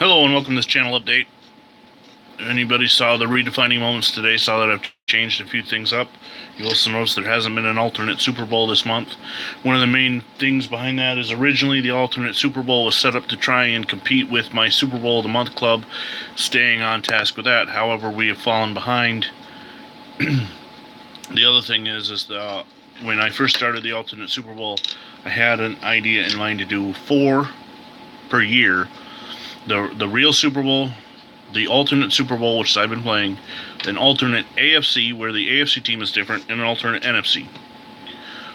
Hello and welcome to this channel update. Anybody saw the redefining moments today, saw that I've changed a few things up. You also notice there hasn't been an alternate Super Bowl this month. One of the main things behind that is originally the alternate Super Bowl was set up to try and compete with my Super Bowl of the Month club, staying on task with that. However, we have fallen behind. The other thing is when I first started the alternate Super Bowl, I had an idea in mind to do 4 per year. The real Super Bowl, the alternate Super Bowl, which I've been playing, an alternate AFC, where the AFC team is different, and an alternate NFC.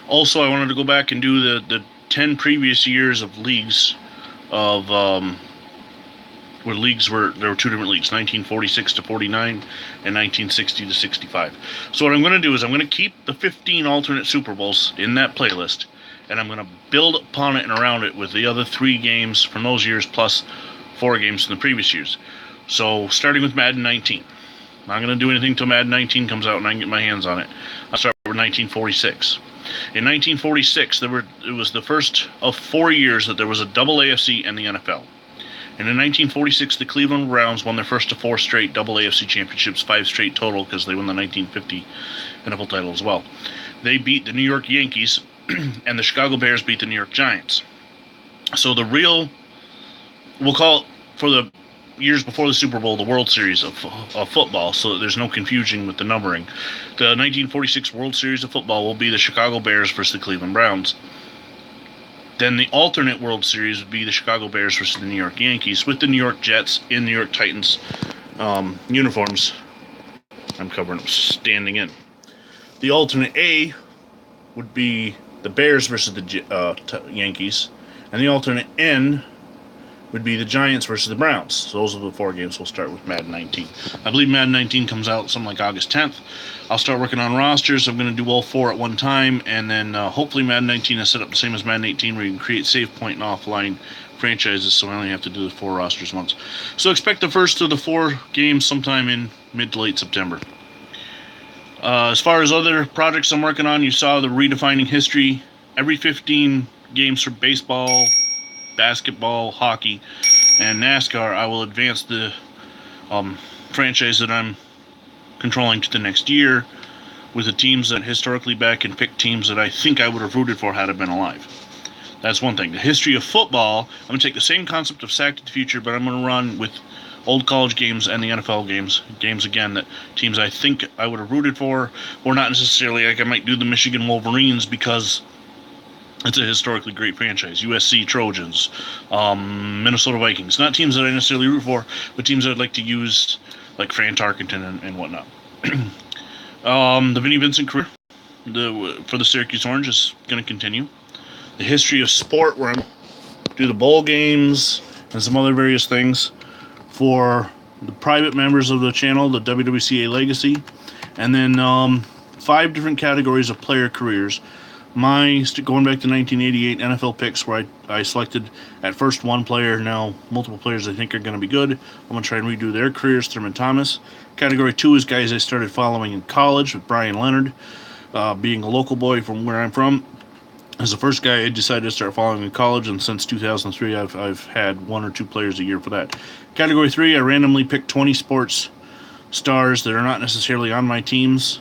Also, I wanted to go back and do the 10 previous years of leagues, of where there were 2 different leagues, 1946 to 49 and 1960 to 65. So what I'm going to do is I'm going to keep the 15 alternate Super Bowls in that playlist, and I'm going to build upon it and around it with the other 3 games from those years plus 4 games from the previous years. So starting with Madden 19. I'm not going to do anything until Madden 19 comes out and I can get my hands on it. I'll start with 1946. In 1946, it was the first of 4 years that there was a double AFC and the NFL. And in 1946, the Cleveland Browns won their first of 4 straight double AFC championships, 5 straight total, because they won the 1950 NFL title as well. They beat the New York Yankees, and the Chicago Bears beat the New York Giants. So the real, we'll call it, for the years before the Super Bowl, the World Series of football, so that there's no confusion with the numbering. The 1946 World Series of football will be the Chicago Bears versus the Cleveland Browns. Then the alternate World Series would be the Chicago Bears versus the New York Yankees, with the New York Jets in New York Titans uniforms. I'm covering up, standing in. The alternate A would be the Bears versus the Yankees, and the alternate N would be the Giants versus the Browns. So those are the 4 games. We'll start with Madden 19. I believe Madden 19 comes out something like August 10th. I'll start working on rosters. I'm going to do all 4 at one time, and then hopefully Madden 19 is set up the same as Madden 18, where you can create save point and offline franchises, so I only have to do the 4 rosters once. So expect the first of the 4 games sometime in mid to late September. As far as other projects I'm working on, you saw the redefining history. Every 15 games for baseball, basketball, hockey, and NASCAR, I will advance the franchise that I'm controlling to the next year with the teams that historically back and pick teams that I think I would have rooted for had I been alive. That's one thing. The history of football, I'm going to take the same concept of Sack to the Future, but I'm going to run with old college games and the NFL games again, that teams I think I would have rooted for, or not necessarily. Like I might do the Michigan Wolverines because it's a historically great franchise. USC Trojans, Minnesota Vikings. Not teams that I necessarily root for, but teams that I'd like to use, like Fran Tarkenton and whatnot. The Vinnie Vincent career for the Syracuse Orange is going to continue. The history of sport, where I'm do the bowl games and some other various things for the private members of the channel, the WWCA Legacy, and then 5 different categories of player careers. Going back to 1988 NFL picks, where I selected at first 1 player, now multiple players I think are going to be good. I'm going to try and redo their careers. Thurman Thomas. Category 2 is guys I started following in college, with Brian Leonard, being a local boy from where I'm from. As the first guy I decided to start following in college, and since 2003 I've had 1 or 2 players a year for that. Category 3, I randomly picked 20 sports stars that are not necessarily on my teams,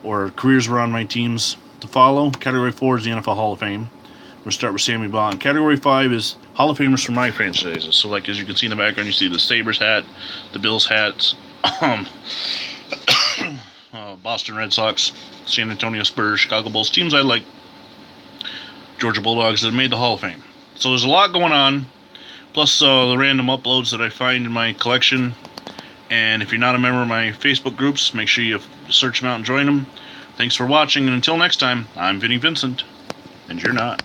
or careers were on my teams to follow. Category 4 is the NFL Hall of Fame. We'll start with Sammy Baugh. Category 5 is Hall of Famers for my franchises. So, like, as you can see in the background, you see the Sabres hat, the Bills hats, Boston Red Sox, San Antonio Spurs, Chicago Bulls, teams I like, Georgia Bulldogs, that made the Hall of Fame. So there's a lot going on, plus the random uploads that I find in my collection. And if you're not a member of my Facebook groups, make sure you search them out and join them. Thanks for watching, and until next time, I'm Vinnie Vincent, and you're not.